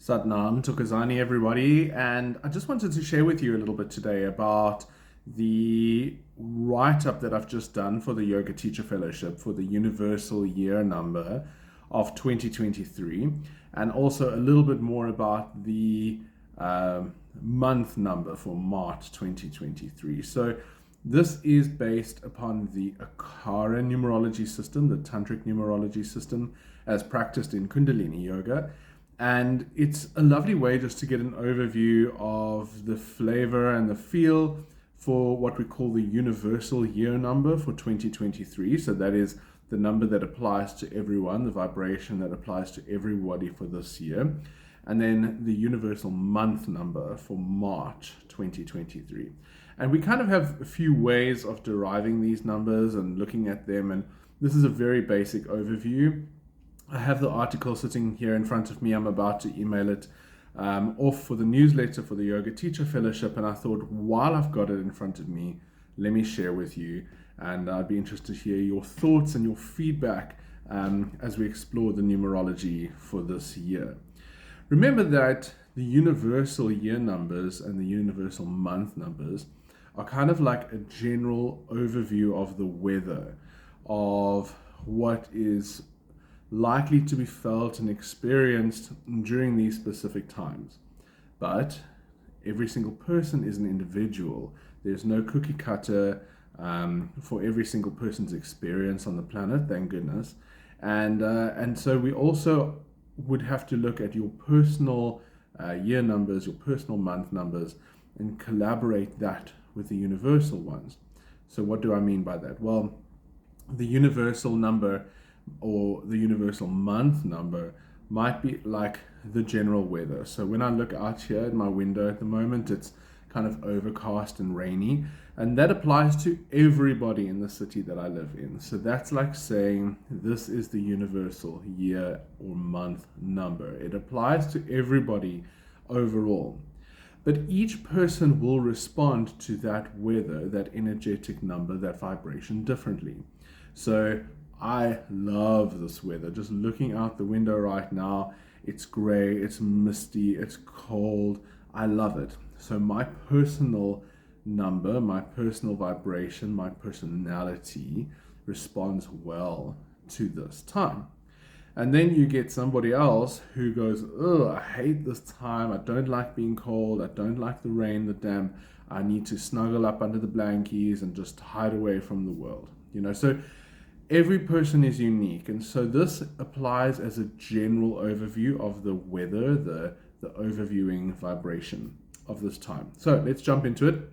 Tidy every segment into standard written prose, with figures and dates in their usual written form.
Satnam Tukazani, everybody, and I just wanted to share with you a little bit today about the write-up that I've just done for the Yoga Teacher Fellowship for the Universal Year Number of 2023, and also a little bit more about the month number for March 2023. So this is based upon the Akara numerology system, the Tantric Numerology system, as practiced in Kundalini Yoga. And it's a lovely way just to get an overview of the flavor and the feel for what we call the universal year number for 2023. So that is the number that applies to everyone, the vibration that applies to everybody for this year. And then the universal month number for March 2023. And we kind of have a few ways of deriving these numbers and looking at them. And this is a very basic overview. I have the article sitting here in front of me. I'm about to email it off for the newsletter for the Yoga Teacher Fellowship. And I thought, while I've got it in front of me, let me share with you. And I'd be interested to hear your thoughts and your feedback as we explore the numerology for this year. Remember that the universal year numbers and the universal month numbers are kind of like a general overview of the weather, of what is likely to be felt and experienced during these specific times. But every single person is an individual. There's no cookie cutter for every single person's experience on the planet, thank goodness. And so we also would have to look at your personal year numbers, your personal month numbers, and collaborate that with the universal ones. So what do I mean by that? Well, the universal number or the universal month number might be like the general weather. So when I look out here at my window at the moment, it's kind of overcast and rainy, and that applies to everybody in the city that I live in. So that's like saying this is the universal year or month number. It applies to everybody overall. But each person will respond to that weather, that energetic number, that vibration differently. So I love this weather. Just looking out the window right now, it's gray, it's misty, it's cold. I love it. So my personal number, my personal vibration, my personality responds well to this time. And then you get somebody else who goes, oh, I hate this time. I don't like being cold. I don't like the rain, the damp. I need to snuggle up under the blankies and just hide away from the world. So every person is unique, and so this applies as a general overview of the weather, the overviewing vibration of this time. So let's jump into it.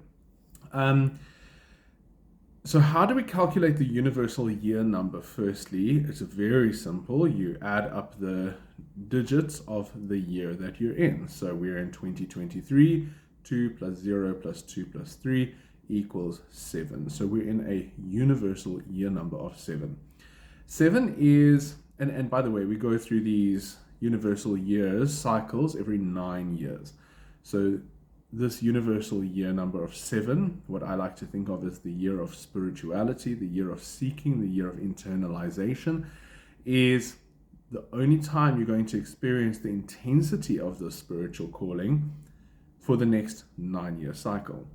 So how do we calculate the universal year number? Firstly, it's very simple. You add up the digits of the year that you're in. So we're in 2023, 2 plus 0 plus 2 plus 3 equals 7. So we're in a universal year number of 7. 7 is, and by the way, we go through these universal years cycles every 9 years. So this universal year number of 7, what I like to think of as the year of spirituality, the year of seeking, the year of internalization, is the only time you're going to experience the intensity of the spiritual calling for the next 9-year cycle.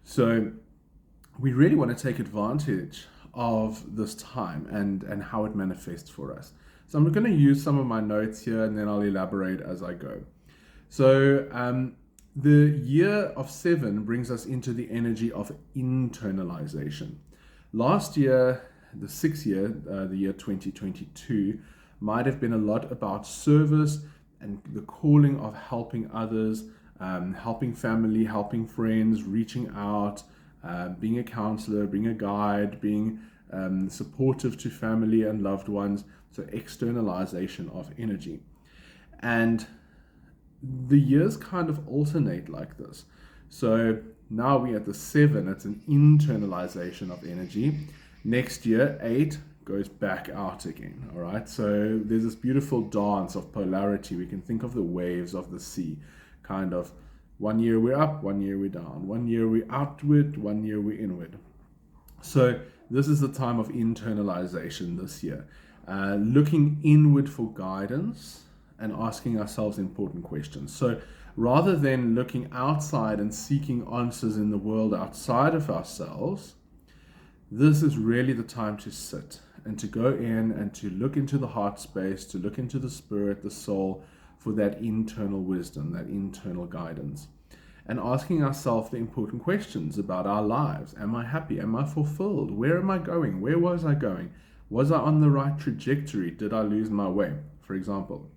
So we really want to take advantage of this time and how it manifests for us. So I'm going to use some of my notes here and then I'll elaborate as I go. So the year of 7 brings us into the energy of internalization. Last year, the 6th year, the year 2022, might have been a lot about service and the calling of helping others, helping family, helping friends, reaching out, being a counselor, being a guide, being supportive to family and loved ones. So externalization of energy. And the years kind of alternate like this. So now we're at the 7, it's an internalization of energy. Next year, 8 goes back out again. All right. So there's this beautiful dance of polarity. We can think of the waves of the sea, kind of. One year we're up, one year we're down. One year we're outward, one year we're inward. So this is the time of internalization this year. Looking inward for guidance and asking ourselves important questions. So rather than looking outside and seeking answers in the world outside of ourselves, this is really the time to sit and to go in and to look into the heart space, to look into the spirit, the soul, for that internal wisdom, that internal guidance. And asking ourselves the important questions about our lives. Am I happy? Am I fulfilled? Where am I going? Where was I going? Was I on the right trajectory? Did I lose my way, for example?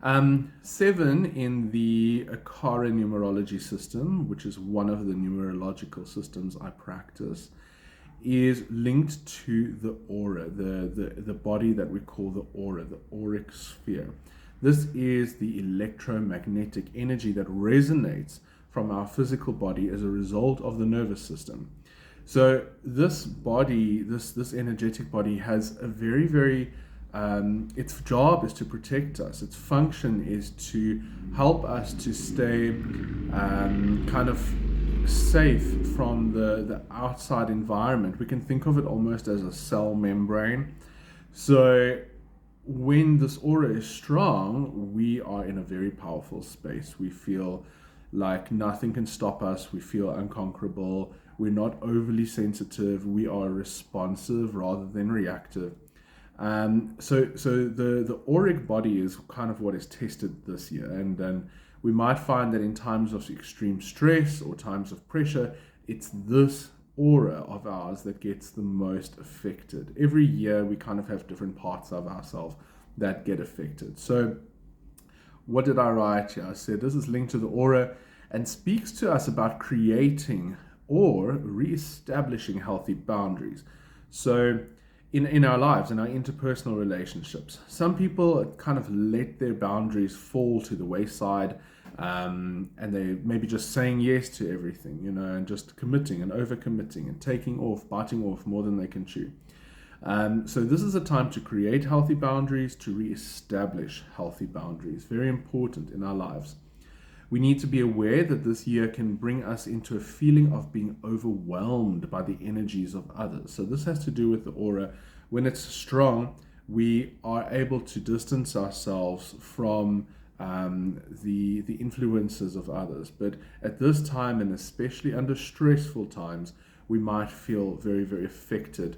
7 in the Akara numerology system, which is one of the numerological systems I practice, is linked to the aura, the body that we call the aura, the auric sphere. This is the electromagnetic energy that resonates from our physical body as a result of the nervous system. So this body, this energetic body, has a very its job is to protect us. Its function is to help us to stay kind of safe from the outside environment. We can think of it almost as a cell membrane. So when this aura is strong, we are in a very powerful space. We feel like nothing can stop us. We feel unconquerable. We're not overly sensitive. We are responsive rather than reactive. So the auric body is kind of what is tested this year, and then we might find that in times of extreme stress or times of pressure, it's this aura of ours that gets the most affected. Every year we kind of have different parts of ourselves that get affected. So what did I write here? I said this is linked to the aura and speaks to us about creating or re-establishing healthy boundaries. So in our lives, in our interpersonal relationships, some people kind of let their boundaries fall to the wayside, and they maybe just saying yes to everything, and just committing and overcommitting and biting off more than they can chew. So this is a time to create healthy boundaries, to re-establish healthy boundaries. Very important in our lives. We need to be aware that this year can bring us into a feeling of being overwhelmed by the energies of others. So this has to do with the aura. When it's strong, we are able to distance ourselves from the influences of others. But at this time, and especially under stressful times, we might feel very affected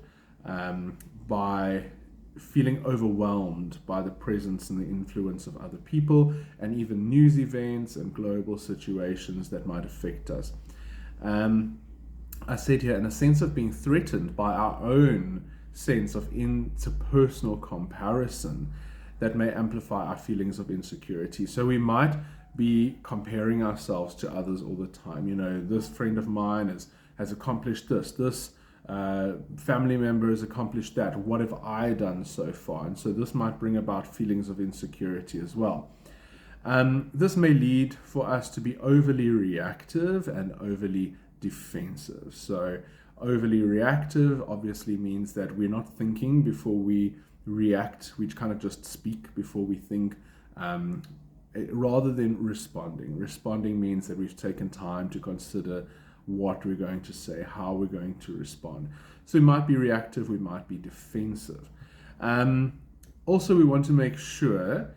by feeling overwhelmed by the presence and the influence of other people, and even news events and global situations that might affect us. I said here, in a sense of being threatened by our own sense of interpersonal comparison that may amplify our feelings of insecurity. So we might be comparing ourselves to others all the time. This friend of mine has accomplished this family member has accomplished that. What have I done so far? And so this might bring about feelings of insecurity as well. This may lead for us to be overly reactive and overly defensive. So overly reactive obviously means that we're not thinking before we react. We kind of just speak before we think, rather than responding. Responding means that we've taken time to consider what we're going to say, how we're going to respond. So we might be reactive, we might be defensive. Also, we want to make sure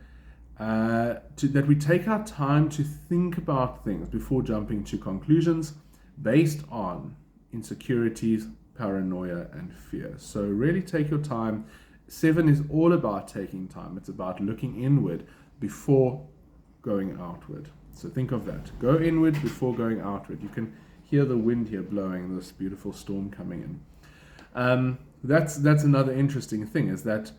that we take our time to think about things before jumping to conclusions based on insecurities, paranoia, and fear. So really take your time. 7 is all about taking time. It's about looking inward before going outward. So think of that. Go inward before going outward. You can hear the wind here blowing, this beautiful storm coming in. That's another interesting thing, is that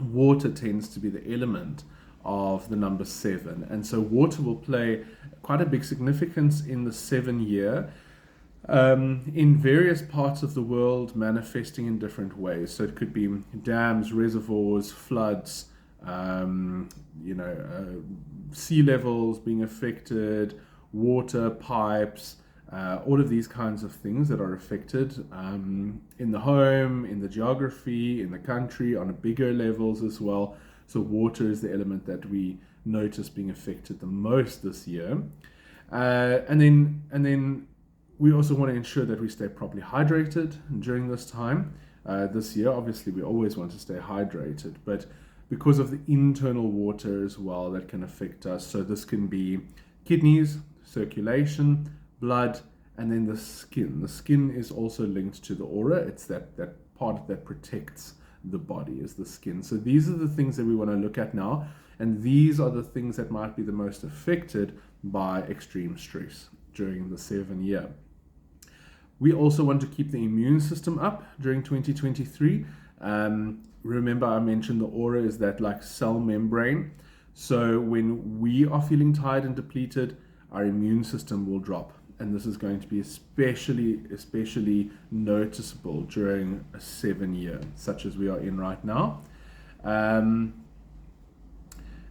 water tends to be the element of the number 7, and so water will play quite a big significance in the 7 year, in various parts of the world, manifesting in different ways. So it could be dams, reservoirs, floods, sea levels being affected, water pipes, all of these kinds of things that are affected in the home, in the geography, in the country, on a bigger levels as well. So water is the element that we notice being affected the most this year. And then we also want to ensure that we stay properly hydrated during this time. This year, obviously, we always want to stay hydrated, but because of the internal water as well that can affect us. So this can be kidneys, circulation, blood, and then the skin. The skin is also linked to the aura. It's that part that protects the body is the skin. So these are the things that we want to look at now, and these are the things that might be the most affected by extreme stress during the 7-year. We also want to keep the immune system up during 2023. Remember, I mentioned the aura is that like cell membrane. So when we are feeling tired and depleted, our immune system will drop. And this is going to be especially noticeable during a 7-year, such as we are in right now. And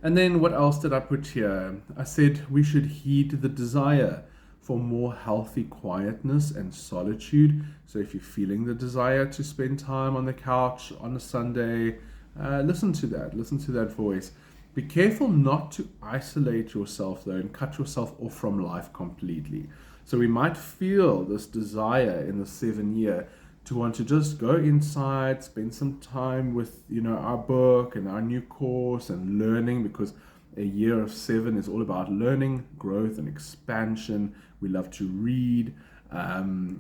then what else did I put here? I said we should heed the desire for more healthy quietness and solitude. So if you're feeling the desire to spend time on the couch on a Sunday, listen to that voice. Be careful not to isolate yourself though and cut yourself off from life completely. So we might feel this desire in the 7-year to want to just go inside, spend some time with, our book and our new course and learning, because a year of 7 is all about learning, growth, and expansion. We love to read.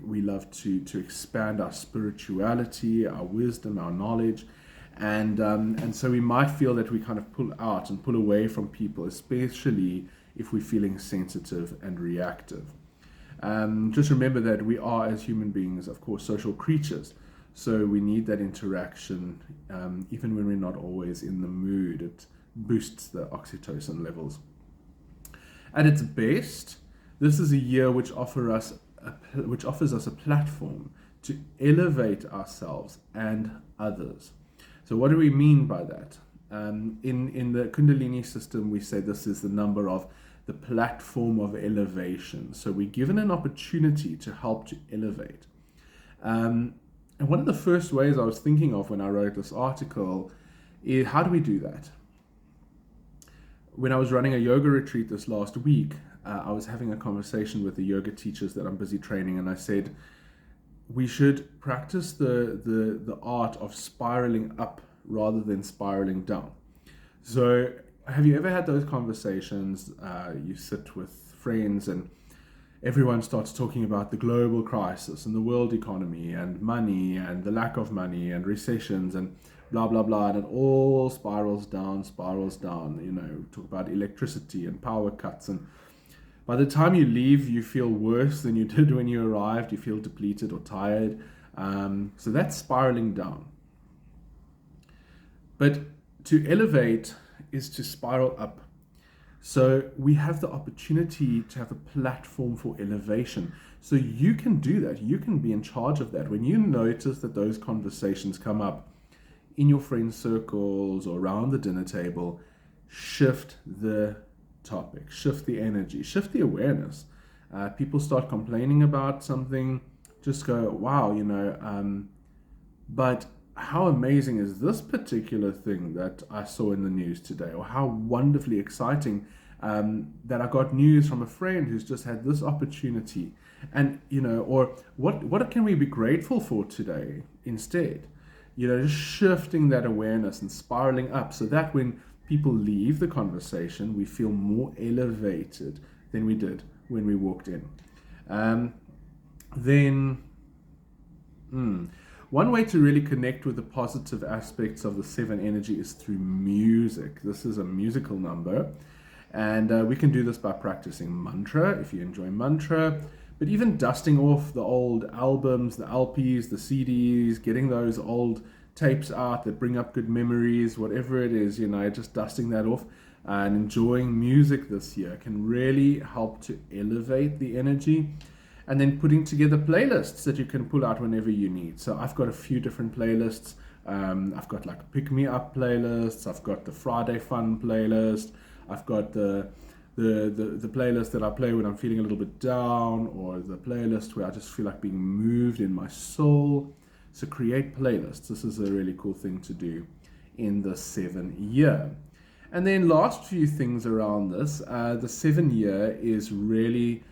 We love to expand our spirituality, our wisdom, our knowledge. And so we might feel that we kind of pull out and pull away from people, especially if we're feeling sensitive and reactive. Just remember that we are, as human beings, of course, social creatures. So we need that interaction, even when we're not always in the mood. It boosts the oxytocin levels. At its best, this is a year which offers us a platform to elevate ourselves and others. So what do we mean by that? In the Kundalini system, we say this is the number of the platform of elevation. So we're given an opportunity to help to elevate. And one of the first ways I was thinking of when I wrote this article is, how do we do that? When I was running a yoga retreat this last week, I was having a conversation with the yoga teachers that I'm busy training, and I said, we should practice the art of spiraling up rather than spiraling down. So have you ever had those conversations? You sit with friends and everyone starts talking about the global crisis and the world economy and money and the lack of money and recessions and blah, blah, blah. And it all spirals down. Talk about electricity and power cuts. And by the time you leave, you feel worse than you did when you arrived. You feel depleted or tired. So that's spiraling down. But to elevate is to spiral up. So we have the opportunity to have a platform for elevation. So you can do that. You can be in charge of that. When you notice that those conversations come up in your friend circles or around the dinner table, shift the topic, shift the energy, shift the awareness. People start complaining about something, just go, wow, but how amazing is this particular thing that I saw in the news today? Or how wonderfully exciting that I got news from a friend who's just had this opportunity. And, or what can we be grateful for today instead? Just shifting that awareness and spiraling up so that when people leave the conversation, we feel more elevated than we did when we walked in. One way to really connect with the positive aspects of the 7 energy is through music. This is a musical number, and we can do this by practicing mantra, if you enjoy mantra, but even dusting off the old albums, the LPs, the CDs, getting those old tapes out that bring up good memories, whatever it is, just dusting that off and enjoying music this year can really help to elevate the energy. And then putting together playlists that you can pull out whenever you need. So I've got a few different playlists. I've got like pick me up playlists. I've got the Friday fun playlist. I've got the playlist that I play when I'm feeling a little bit down, or the playlist where I just feel like being moved in my soul. So create playlists. This is a really cool thing to do in the 7-year. And then last few things around this, the 7-year is really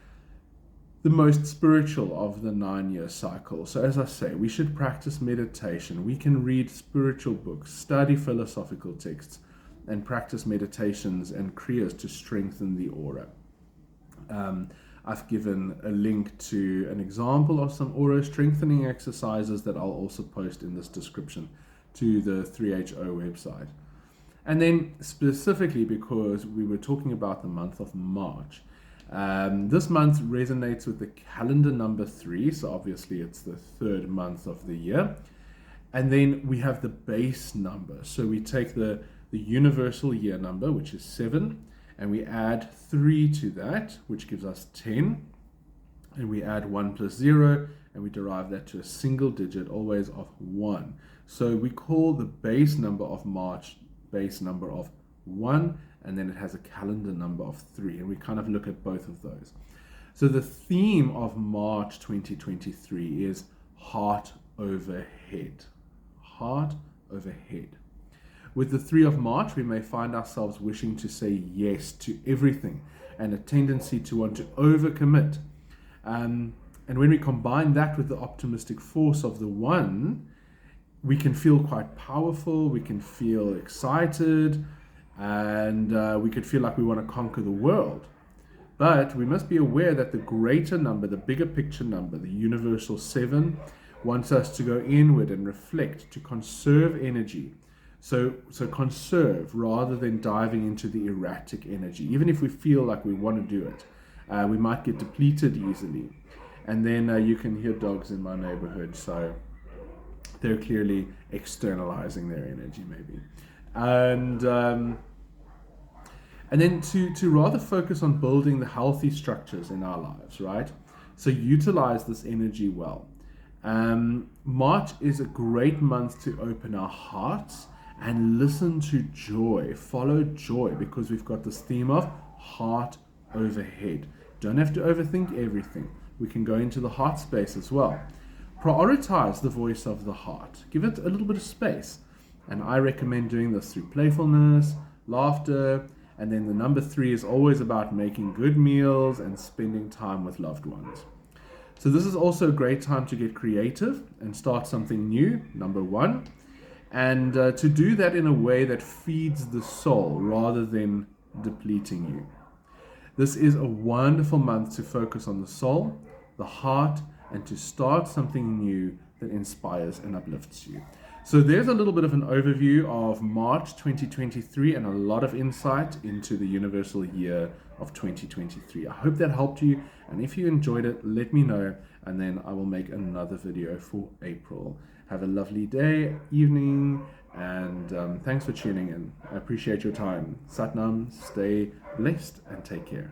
the most spiritual of the 9-year cycle. So as I say, we should practice meditation. We can read spiritual books, study philosophical texts, and practice meditations and kriyas to strengthen the aura. I've given a link to an example of some aura strengthening exercises that I'll also post in this description to the 3HO website. And then specifically because we were talking about the month of March, this month resonates with the calendar number 3, so obviously it's the 3rd month of the year. And then we have the base number. So we take the universal year number, which is 7, and we add 3 to that, which gives us 10. And we add 1 plus 0, and we derive that to a single digit, always of 1. So we call the base number of March base number of 1, and then it has a calendar number of 3, and we kind of look at both of those. So the theme of March 2023 is heart over head. Heart over head. With the 3 of March, we may find ourselves wishing to say yes to everything and a tendency to want to overcommit. And when we combine that with the optimistic force of the 1, we can feel quite powerful, we can feel excited, and we could feel like we want to conquer the world. But we must be aware that the greater number, the bigger picture number, the universal 7, wants us to go inward and reflect, to conserve energy. So conserve rather than diving into the erratic energy. Even if we feel like we want to do it, we might get depleted easily. And then you can hear dogs in my neighborhood, so they're clearly externalizing their energy maybe. And then to rather focus on building the healthy structures in our lives, right? So utilize this energy well. March is a great month to open our hearts and listen to joy, follow joy, because we've got this theme of heart over head. Don't have to overthink everything. We can go into the heart space as well. Prioritize the voice of the heart. Give it a little bit of space. And I recommend doing this through playfulness, laughter, and then the number 3 is always about making good meals and spending time with loved ones. So this is also a great time to get creative and start something new, number 1. And to do that in a way that feeds the soul rather than depleting you. This is a wonderful month to focus on the soul, the heart, and to start something new that inspires and uplifts you. So there's a little bit of an overview of March 2023 and a lot of insight into the universal year of 2023. I hope that helped you, and if you enjoyed it, let me know, and then I will make another video for April. Have a lovely day, evening, and thanks for tuning in. I appreciate your time. Satnam, stay blessed and take care.